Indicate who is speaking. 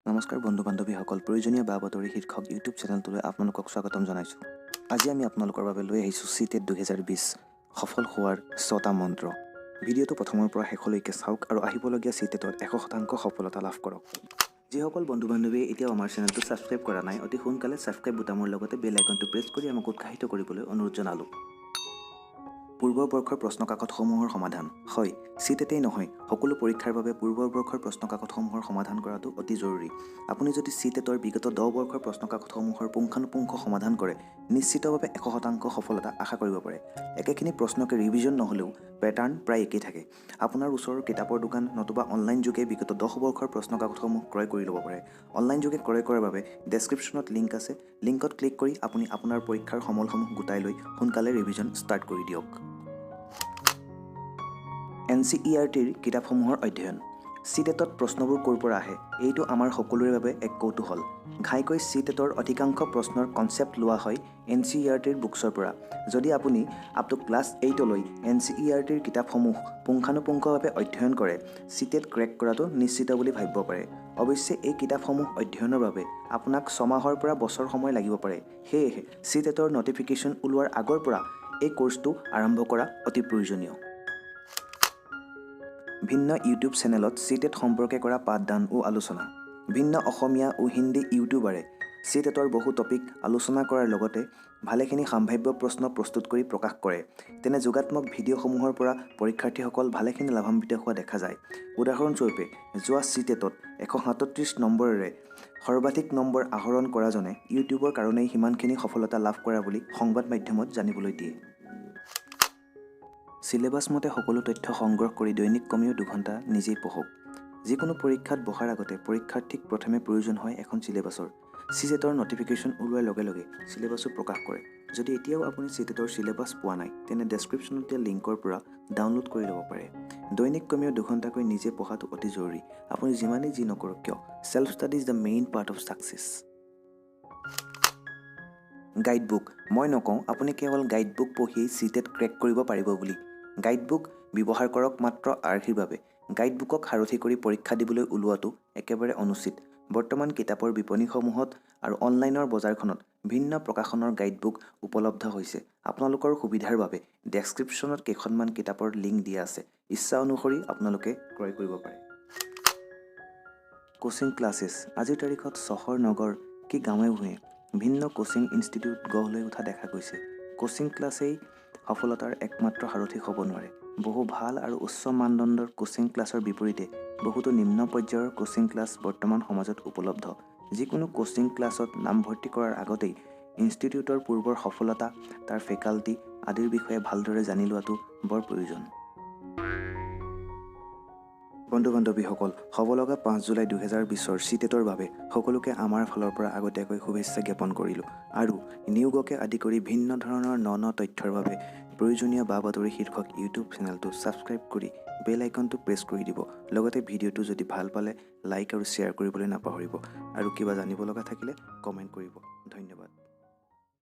Speaker 1: নমস্কাৰ বন্ধু বান্ধৱীসকল, প্ৰয়োজনীয় বা বাতৰি শীৰ্ষক ইউটিউব চেনেলটোলৈ আপোনালোকক স্বাগতম জনাইছোঁ। আজি আমি আপোনালোকৰ বাবে লৈ আহিছোঁ CTET 2020 সফল হোৱাৰ 6টা মন্ত্ৰ। ভিডিঅ'টো প্ৰথমৰ পৰা শেষলৈকে চাওক আৰু আহিবলগীয়া CTETত 100% সফলতা লাভ কৰক। যিসকল বন্ধু বান্ধৱীয়ে এতিয়াও আমাৰ চেনেলটো ছাবস্ক্ৰাইব কৰা নাই, অতি সোনকালে ছাবস্ক্ৰাইব বুটামৰ লগতে বেল আইকনটো প্ৰেছ কৰি আমাক উৎসাহিত কৰিবলৈ অনুৰোধ জনালোঁ। পূৰ্বৰ বৰ্ষৰ প্ৰশ্নকাকতসমূহৰ সমাধান। হয়, CTETই নহয়, সকলো পৰীক্ষাৰ বাবে পূৰ্বৰ বৰ্ষৰ প্ৰশ্নকাকতসমূহৰ সমাধান কৰাটো অতি জৰুৰী। আপুনি যদি CTETৰ বিগত 10 বৰ্ষৰ প্ৰশ্নকাকতসমূহৰ পুংখানুপুংখ সমাধান কৰে, নিশ্চিতভাৱে 100% সফলতা আশা কৰিব পাৰে। একেখিনি প্ৰশ্নকে ৰিভিজন নহ'লেও পেটাৰ্ণ প্ৰায় একেই থাকে। আপোনাৰ ওচৰৰ কিতাপৰ দোকান নতুবা অনলাইন যোগে বিগত 10 বৰ্ষৰ প্ৰশ্নকাকতসমূহ ক্ৰয় কৰি ল'ব পাৰে। অনলাইন যোগে ক্ৰয় কৰাৰ বাবে ডেছক্ৰিপশ্যনত লিংক আছে। লিংকত ক্লিক কৰি আপুনি আপোনাৰ পৰীক্ষাৰ সমলসমূহ গোটাই লৈ সোনকালে ৰিভিজন ষ্টাৰ্ট কৰি দিয়ক। NCERTৰ কিতাপসমূহৰ অধ্যয়ন। CTETত প্ৰশ্নবোৰ ক'ৰ পৰা আহে, এইটো আমাৰ সকলোৰে বাবে এক কৌতূহল। ঘাইকৈ CTETৰ অধিকাংশ প্ৰশ্নৰ কনচেপ্ট লোৱা হয় NCERTৰ বুকছৰ পৰা। যদি আপুনি আপ টু ক্লাছ 8লৈ NCERTৰ কিতাপসমূহ পুংখানুপুংখভাৱে অধ্যয়ন কৰে, CTET ক্ৰেক কৰাটো নিশ্চিত বুলি ভাবিব পাৰে। অৱশ্যে এই কিতাপসমূহ অধ্যয়নৰ বাবে আপোনাক 6 মাহৰ পৰা বছৰ সময় লাগিব পাৰে। সেয়েহে CTETৰ নটিফিকেশ্যন ওলোৱাৰ আগৰ পৰা এই কোৰ্চটো আৰম্ভ কৰা অতি প্ৰয়োজনীয়। ভিন্ন ইউটিউব চেনেলত CTET সম্পৰ্কে কৰা পাঠদান ও আলোচনা। ভিন্ন অসমীয়া ও হিন্দী ইউটিউবাৰে CTETৰ বহু টপিক আলোচনা কৰাৰ লগতে ভালেখিনি সাম্ভাব্য প্ৰশ্ন প্ৰস্তুত কৰি প্ৰকাশ কৰে। তেনে যোগাত্মক ভিডিঅ'সমূহৰ পৰা পৰীক্ষাৰ্থীসকল ভালেখিনি লাভান্বিত হোৱা দেখা যায়। উদাহৰণস্বৰূপে, যোৱা CTETত 137 নম্বৰেৰে সৰ্বাধিক নম্বৰ আহৰণ কৰাজনে ইউটিউবৰ কাৰণেই সিমানখিনি সফলতা লাভ কৰা বুলি সংবাদ মাধ্যমত জানিবলৈ দিয়ে। চিলেবাছ মতে সকলো তথ্য সংগ্ৰহ কৰি দৈনিক কমেও 2 ঘণ্টা নিজেই পঢ়ক। যিকোনো পৰীক্ষাত বহাৰ আগতে পৰীক্ষাৰ্থীক প্ৰথমে প্ৰয়োজন হয় এখন চিলেবাছৰ। CTETৰ নটিফিকেশ্যন ওলোৱাৰ লগে লগে চিলেবাছো প্ৰকাশ কৰে। যদি এতিয়াও আপুনি CTETৰ চিলেবাছ পোৱা নাই, তেনে ডেছক্ৰিপশ্যনত দিয়া লিংকৰ পৰা ডাউনলোড কৰি ল'ব পাৰে। দৈনিক কমেও 2 ঘণ্টাকৈ নিজে পঢ়াটো অতি জৰুৰী। আপুনি যিমানেই যি নকৰক কিয়, self study is the main part of success. Guidebook. মই নকওঁ আপুনি কেৱল গাইডবুক পঢ়িয়েই CTET ক্ৰেক কৰিব পাৰিব বুলি। গাইডবুক ব্যৱহাৰ কৰক মাত্ৰ আৰ্হিৰ বাবে। গাইডবুকক সাৰথি কৰি পৰীক্ষা দিবলৈ ওলোৱাটো একেবাৰে অনুচিত। বৰ্তমান কিতাপৰ বিপণীসমূহত আৰু অনলাইনৰ বজাৰখনত ভিন্ন প্ৰকাশনৰ গাইডবুক উপলব্ধ হৈছে। আপোনালোকৰ সুবিধাৰ বাবে ডেছক্ৰিপশ্যনত কেইখনমান কিতাপৰ লিংক দিয়া আছে। ইচ্ছা অনুসৰি আপোনালোকে ক্ৰয় কৰিব পাৰে। Coaching classes. আজিৰ তাৰিখত চহৰ নগৰ কি গাঁৱে ভূঞে ভিন্ন কোচিং ইনষ্টিটিউট গঢ় লৈ উঠা দেখা গৈছে। কোচিং ক্লাছেই সফলতাৰ একমাত্ৰ সাৰথি হ'ব নোৱাৰে। বহু ভাল আৰু উচ্চ মানদণ্ডৰ কোচিং ক্লাছৰ বিপৰীতে বহুতো নিম্ন পৰ্যায়ৰ কোচিং ক্লাছ বৰ্তমান সমাজত উপলব্ধ। যিকোনো কোচিং ক্লাছত নামভৰ্তি কৰাৰ আগতেই ইনষ্টিটিউটৰ পূৰ্বৰ সফলতা, তাৰ ফেকাল্টি আদিৰ বিষয়ে ভালদৰে জানি লোৱাটো বৰ প্ৰয়োজন। বন্ধু বান্ধৱীসকল, হ'ব লগা 5 জুলাই 2020ৰ CTETৰ বাবে সকলোকে আমাৰ ফালৰ পৰা আগতীয়াকৈ শুভেচ্ছা জ্ঞাপন কৰিলোঁ। আৰু নিয়োগকে আদি কৰি ভিন্ন ধৰণৰ ন তথ্যৰ বাবে প্ৰয়োজনীয় বা বাতৰি শীৰ্ষক ইউটিউব চেনেলটো ছাবস্ক্ৰাইব কৰি বেল আইকনটো প্ৰেছ কৰি দিব। লগতে ভিডিঅ'টো যদি ভাল পালে লাইক আৰু শ্বেয়াৰ কৰিবলৈ নাপাহৰিব। আৰু কিবা জানিব লগা থাকিলে কমেণ্ট কৰিব। ধন্যবাদ।